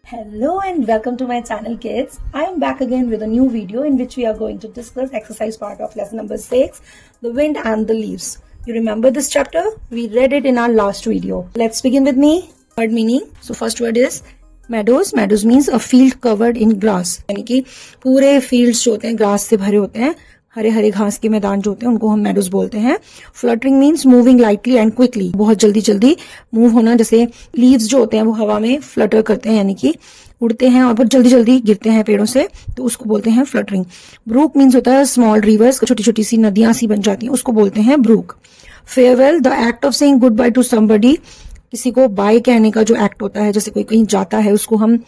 Hello and welcome to my channel kids. I am back again with a new video in which we are going to discuss exercise part of lesson number 6, the wind and the leaves. You remember this chapter? We read it in our last video. Let's begin with me. Word meaning. So first word is meadows. Meadows means a field covered in grass. यानी कि पूरे fields जो होते हैं grass से भरे होते हैं, हरे हरे घास के मैदान जो होते हैं उनको हम मेडोज बोलते हैं. Fluttering means moving lightly and quickly, बहुत जल्दी जल्दी मूव होना. जैसे लीव्स जो होते हैं वो हवा में फ्लटर करते हैं, यानी कि उड़ते हैं और बहुत जल्दी जल्दी गिरते हैं पेड़ों से, तो उसको बोलते हैं फ्लटरिंग. ब्रूक मीन्स होता है स्मॉल रिवर्स, छोटी छोटी सी नदियां सी बन जाती हैं, उसको बोलते हैं brook. Farewell, the act of saying good bye to somebody. किसी को बाय कहने का जो एक्ट होता है, जैसे कोई कहीं जाता है उसको हम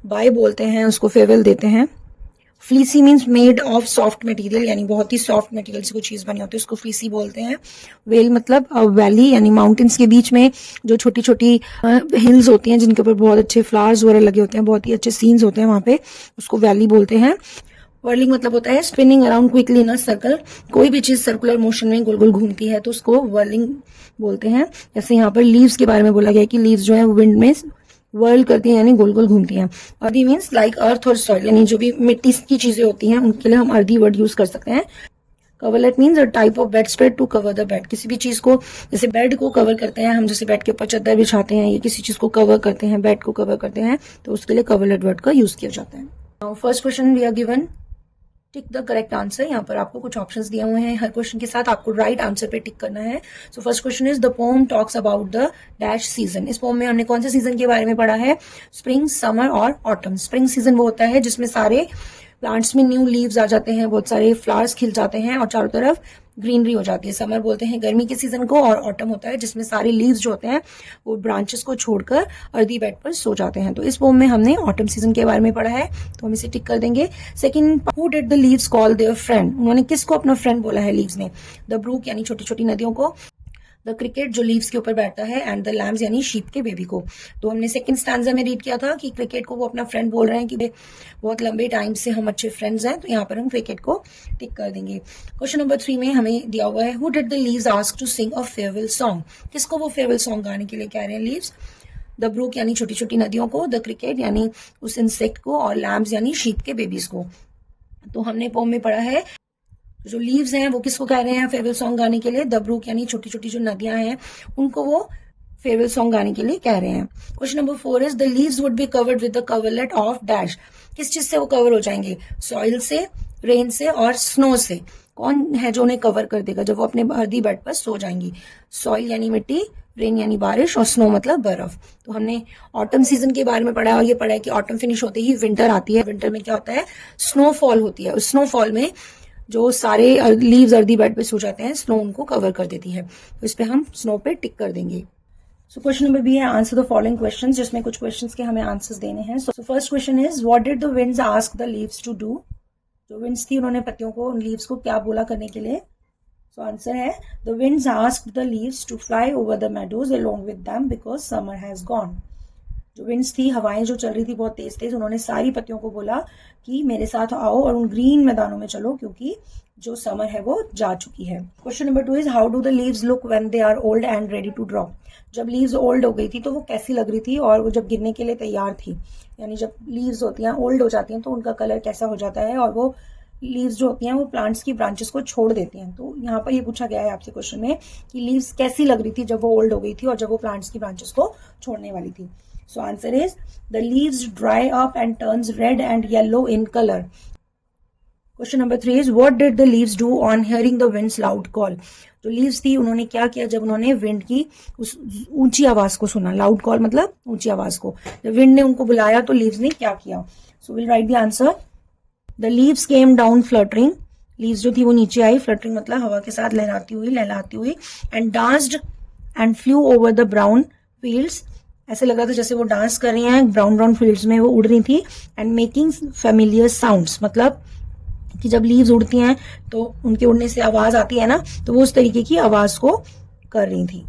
बाय बोलते हैं, उसको फेयरवेल देते हैं. Fleecy means made of soft material, यानी बहुत ही सॉफ्ट मटेरियल से कोई चीज बनी होती है, उसको फ्लीसी बोलते हैं. वेल मतलब वैली, यानी माउंटेन्स के बीच में जो छोटी छोटी हिल्स होती हैं जिनके ऊपर बहुत अच्छे फ्लावर्स वगैरह लगे होते हैं, बहुत ही अच्छे सीन्स होते हैं वहां पे, उसको वैली बोलते हैं. वर्लिंग मतलब होता है spinning around quickly in a circle. कोई भी चीज सर्कुलर मोशन में गोल गोल घूमती है तो उसको वर्लिंग बोलते हैं. जैसे यहाँ पर लीव्स के बारे में बोला गया है कि लीव्स जो है विंड में वर्ल करती हैं, यानी गोल गोल घूमती हैं. अर्दी मीन्स लाइक अर्थ और सॉइल, यानी जो भी मिट्टी की चीजें होती हैं उनके लिए हम अर्दी वर्ड यूज कर सकते हैं. Coverlet means a type of bedspread to cover the bed. किसी भी चीज को, जैसे बेड को कवर करते हैं हम, जैसे बेड के ऊपर चादर बिछाते हैं या किसी चीज को कवर करते हैं, बेड को कवर करते हैं, तो उसके लिए कवरलेट वर्ड का यूज किया जाता है. First question we are given tick the correct answer. यहाँ पर आपको कुछ ऑप्शंस दिए हुए हैं, हर क्वेश्चन के साथ आपको राइट आंसर पे टिक करना है. सो first question is the pome talks about the dash season. इस पोम में हमने कौन से सीजन के बारे में पढ़ा है? स्प्रिंग, समर और ऑटम. स्प्रिंग सीजन वो होता है जिसमें सारे प्लांट्स में न्यू लीव्स आ जाते हैं, बहुत सारे फ्लावर्स खिल जाते हैं और चारों तरफ ग्रीनरी हो जाती है. समर बोलते हैं गर्मी के सीजन को, और ऑटम होता है जिसमें सारे लीव्स जो होते हैं वो ब्रांचेस को छोड़कर अर्दी बेड पर सो जाते हैं. तो इस पोम में हमने ऑटम सीजन के बारे में पढ़ा है, तो हम इसे टिक कर देंगे. Second, who did the leaves call there friend. उन्होंने किसको अपना फ्रेंड बोला है लीव्स ने? द ब्रूक यानी छोटी छोटी नदियों को, द क्रिकेट जो लीव्स के ऊपर बैठता है, एंड द लैम्स यानी शीप के बेबी को. तो हमने सेकंड स्टैंजा में रीड किया था कि क्रिकेट को वो अपना फ्रेंड बोल रहे हैं कि बहुत लंबे टाइम से हम अच्छे फ्रेंड्स हैं, तो यहाँ पर हम क्रिकेट को टिक कर देंगे. क्वेश्चन नंबर 3 में हमें दिया हुआ है who did the leaves ask to sing a farewell song. किसको वो फेयरवेल सॉन्ग गाने के लिए कह रहे हैं लीव्स? द ब्रूक यानी छोटी छोटी नदियों को, द क्रिकेट यानी उस इंसेक्ट को, और लैम्स यानी शीप के बेबीज को. तो हमने पोम में पढ़ा है जो लीव्स हैं वो किसको कह रहे हैं फेयरवेल सॉन्ग गाने के लिए? द ब्रूक यानी छोटी छोटी जो नदियां हैं उनको वो फेयरवेल सॉन्ग गाने के लिए कह रहे हैं. Question number 4 is the leaves would be covered with the coverlet of dash. किस चीज से वो कवर हो जाएंगे? सॉइल से, रेन से और स्नो से. कौन है जो उन्हें कवर कर देगा जब वो अपने अर्दी बेड पर सो जाएंगी? सॉइल यानी मिट्टी, रेन यानी बारिश और स्नो मतलब बर्फ. तो हमने ऑटम सीजन के बारे में पढ़ा है, और ये पढ़ा है कि ऑटम फिनिश होते ही विंटर आती है. विंटर में क्या होता है? स्नोफॉल होती है. उस स्नोफॉल में जो सारे लीव्स अर्दी बेड पे सो जाते हैं, स्नो उनको कवर कर देती है, तो इस पे हम स्नो पे टिक कर देंगे. सो क्वेश्चन नंबर बी है आंसर द फॉलोइंग क्वेश्चंस, जिसमें कुछ क्वेश्चंस के हमें आंसर्स देने हैं. So first question is what did the winds ask the leaves to do. जो विंड्स थी उन्होंने पत्तियों को, उन लीव्स को क्या बोला करने के लिए? सो आंसर है the winds asked the leaves to fly over the meadows along with them because summer has gone. जो विंड्स थी, हवाएं जो चल रही थी बहुत तेज तेज, उन्होंने सारी पत्तियों को बोला कि मेरे साथ आओ और उन ग्रीन मैदानों में चलो, क्योंकि जो समर है वो जा चुकी है. Question number 2 is how do the leaves look when they are old and ready to drop. जब लीव्स ओल्ड हो गई थी तो वो कैसी लग रही थी, और वो जब गिरने के लिए तैयार थी, यानी जब लीव्स होती हैं ओल्ड हो जाती हैं तो उनका कलर कैसा हो जाता है, और वो लीव्स जो होती हैं वो प्लांट्स की ब्रांचेस को छोड़ देती हैं. तो यहाँ पर ये पूछा गया है आपसे क्वेश्चन में कि लीव्स कैसी लग रही थी जब वो ओल्ड हो गई थी और जब वो प्लांट्स की ब्रांचेस को छोड़ने वाली थी. So answer is the leaves dry up and turns red and yellow in color. Question number 3 is what did the leaves do on hearing the wind's loud call. जो leaves थी उन्होंने क्या किया जब उन्होंने wind की उस ऊंची आवाज को सुना. loud call मतलब ऊंची आवाज को. जब wind ने उनको बुलाया तो leaves ने क्या किया? So we'll write the answer. The leaves came down fluttering. leaves जो थी वो नीचे आई, fluttering मतलब हवा के साथ लहराती हुई, लहलाती हुई, and danced and flew over the brown fields. ऐसे लग रहा था जैसे वो डांस कर रही हैं, ब्राउन ब्राउन फील्ड्स में वो उड़ रही थी. एंड मेकिंग फेमिलियर साउंड्स मतलब कि जब लीव्स उड़ती हैं तो उनके उड़ने से आवाज आती है ना, तो वो उस तरीके की आवाज को कर रही थी.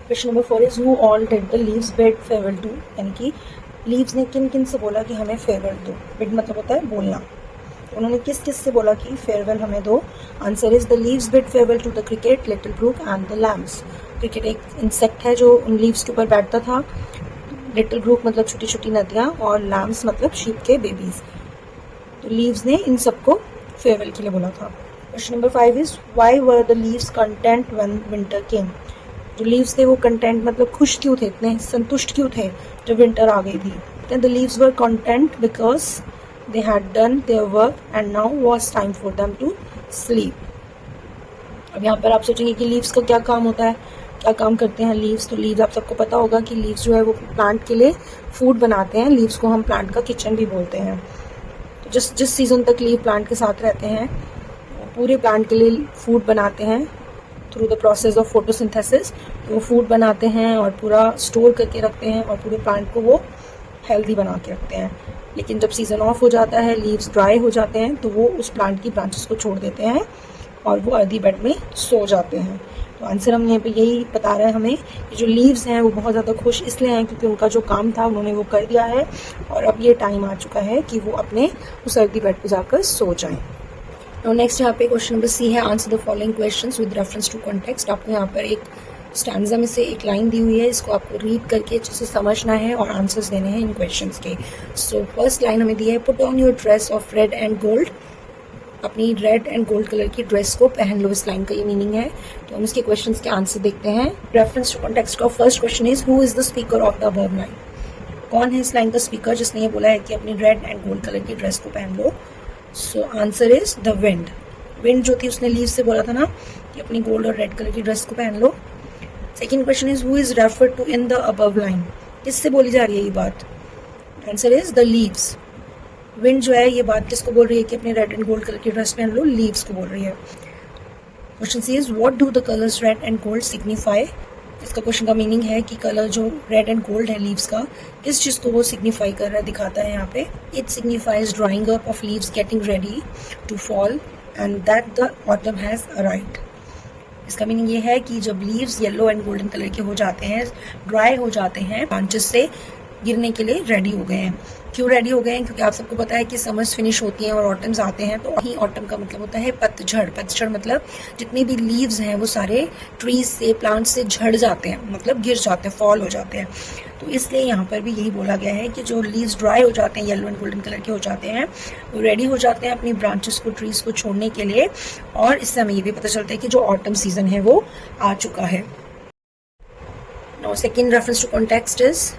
Question number 4 is who all did the leaves bid farewell to. यानी कि लीव्स ने किन किन से बोला कि हमें फेयरवेल दो. बिड मतलब होता है बोलना. उन्होंने किस किस से बोला कि फेयरवेल हमें दो? Answer is the leaves bid farewell to the cricket, little brook and the lambs. Cricket एक इंसेक्ट है जो उन लीव्स के ऊपर बैठता था, लिटिल ब्रूक मतलब छोटी छोटी नदियाँ, और लैम्स मतलब शीप के बेबीज। तो लीव्स ने इन सबको फेयरवेल के लिए बोला था। Question number 5 is why were the leaves content when winter came. जो लीव्स थे वो कंटेंट मतलब खुश क्यों थे, इतने संतुष्ट क्यों थे जब विंटर आ गई थी। The leaves were content because they had done their work and now was time for them to sleep. अब यहाँ पर आप सोचेंगे कि लीव्स का क्या काम होता है, क्या काम करते हैं लीव्स। तो लीव्स आप सबको पता होगा कि लीव्स जो है वो प्लांट के लिए फूड बनाते हैं। लीव्स को हम प्लांट का किचन भी बोलते हैं। तो जिस सीजन तक लीव प्लांट के साथ रहते हैं पूरे प्लांट के लिए फूड बनाते हैं through the process of photosynthesis. तो वो फूड बनाते हैं और पूरा स्टोर करके रखते हैं और पूरे प्लांट को वो हेल्दी बना के रखते हैं। लेकिन जब सीज़न ऑफ हो जाता है, लीव्स ड्राई हो जाते हैं, तो वो उस प्लांट की ब्रांचेस को छोड़ देते हैं और वो अर्दी बेड में सो जाते हैं। तो आंसर हम यहाँ पे यही बता रहे हैं हमें कि जो लीव्स हैं वो बहुत ज़्यादा खुश इसलिए हैं क्योंकि उनका जो काम था उन्होंने वो कर दिया है और अब ये टाइम आ चुका है कि वो अपने उस अर्दी बेड पे जाकर सो जाएं। और नेक्स्ट यहाँ पे क्वेश्चन नंबर सी है, answer the following questions with reference to context. आपको यहाँ पर एक स्टैंजा में से एक लाइन दी हुई है, इसको आपको रीड करके अच्छे से समझना है और आंसर्स देने हैं इन क्वेश्चंस के। सो फर्स्ट लाइन हमें दी है, put on your dress of red and gold. अपनी रेड एंड गोल्ड कलर की ड्रेस को पहन लो, इस लाइन का ये मीनिंग है। तो हम इसके क्वेश्चंस के आंसर देखते हैं। रेफरेंस टू कॉन्टेक्स्ट का first question is who is the speaker of the above line. कौन है इस लाइन का स्पीकर जिसने ये बोला है कि अपनी रेड एंड गोल्ड कलर की ड्रेस को पहन लो। So answer is the wind. Wind जो थी उसने लीव से बोला था ना कि अपनी गोल्ड और रेड कलर की ड्रेस को पहन लो। Second question is who is referred to in the above line. किससे बोली जा रही है ये बात। Answer is the leaves. Wind जो है ये बात किसको बोल रही है कि अपने रेड एंड गोल्ड कलर की ड्रेस पहन लो, लीव्स को बोल रही है। Question C is what do the colours red and gold signify. इसका क्वेश्चन का मीनिंग है कि कलर जो रेड एंड गोल्ड है लीव्स का, किस चीज को वो सिग्निफाई कर रहा है, दिखाता है यहाँ पे। It signifies drying up of leaves getting ready to fall and that the autumn has arrived. इसका मीनिंग ये है कि जब leaves yellow and golden colour के हो जाते हैं, ड्राई हो जाते हैं, ब्रांचेस से गिरने के लिए रेडी हो गए हैं। क्यों रेडी हो गए हैं, क्योंकि आप सबको पता है कि समर्स फिनिश होती हैं और ऑटम्स आते हैं। तो वही ऑटम का मतलब होता है पतझड़। पतझड़ मतलब जितने भी लीव्स हैं वो सारे ट्रीज से, प्लांट से झड़ जाते हैं, मतलब गिर जाते हैं, फॉल हो जाते हैं। तो इसलिए यहाँ पर भी यही बोला गया है कि जो लीव्स ड्राई हो जाते हैं, येलो एंड गोल्डन कलर के हो जाते हैं, वो रेडी हो जाते हैं अपनी ब्रांचेस को, ट्रीज को छोड़ने के लिए। और इससे हमें ये भी पता चलता है कि जो ऑटम सीजन है वो आ चुका है। Now second reference to context is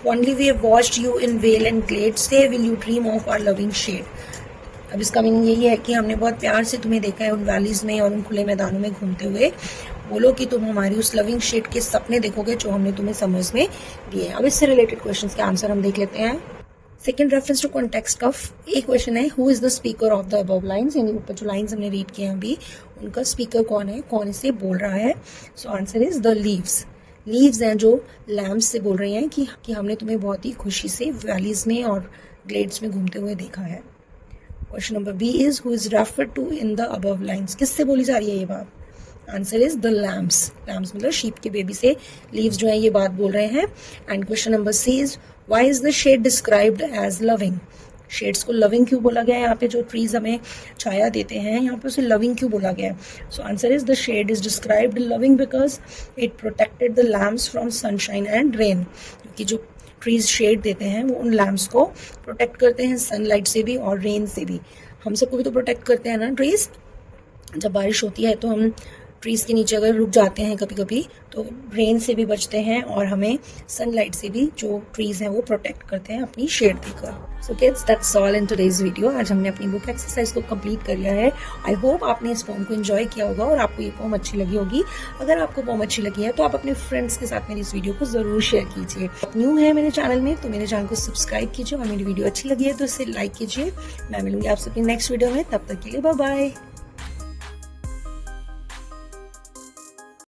Only we have watched you in vale and glade, say will you dream of our loving shade। अब इसका मीनिंग यही है कि हमने बहुत प्यार से तुम्हें देखा है उन वैलीज में और उन खुले मैदानों में घूमते हुए। बोलो कि तुम हमारी उस लविंग शेड के सपने देखोगे जो हमने तुम्हें समर्स में दिए। अब इससे रिलेटेड क्वेश्चंस के आंसर हम देख लेते हैं। सेकेंड रेफरेंस टू कॉन्टेक्स्ट का एक क्वेश्चन है, who is the speaker of the above lines. यानी ऊपर जो लाइन्स हमने रीड किए हैं अभी, उनका स्पीकर कौन है, कौन इसे बोल रहा है। So answer is the leaves. Leaves हैं जो लैम्स से बोल रही हैं कि हमने तुम्हें बहुत ही खुशी से वैलीज में और ग्लेड्स में घूमते हुए देखा है। Question number B is who is referred to in the above lines. किससे बोली जा रही है ये बात। Answer is the lambs. Lambs मतलब शीप के बेबी से लीव्स जो है ये बात बोल रहे हैं। And question number C is why is the shade described as loving. Shades को लविंग क्यों बोला गया है, यहाँ पे जो ट्रीज हमें छाया देते हैं यहाँ पे उसे लविंग क्यों बोला गया है। So answer is the shade is described loving because it protected the lamps from sunshine and rain. क्योंकि जो ट्रीज शेड देते हैं वो उन लैम्प्स को प्रोटेक्ट करते हैं सनलाइट से भी और रेन से भी। हम सबको भी तो प्रोटेक्ट करते हैं ना ट्रीज। जब बारिश होती है तो हम ट्रीज के नीचे अगर रुक जाते हैं कभी कभी तो रेन से भी बचते हैं और हमें सनलाइट से भी जो ट्रीज हैं वो प्रोटेक्ट करते हैं अपनी शेड देकर। So kids that's all in today's video. आज हमने अपनी बुक एक्सरसाइज को कंप्लीट कर लिया है। आई होप आपने इस पोम को एंजॉय किया होगा और आपको ये पोम अच्छी लगी होगी। अगर आपको पोम अच्छी लगी है तो आप अपने फ्रेंड्स के साथ मेरी इस वीडियो को जरूर शेयर कीजिए। आप न्यू है मेरे चैनल में तो मेरे चैनल को सब्सक्राइब कीजिए और मेरी वीडियो अच्छी लगी है तो इसे लाइक कीजिए। मैं मिलूंगी आपसे अपनी नेक्स्ट वीडियो में, तब तक के लिए बाय बाय।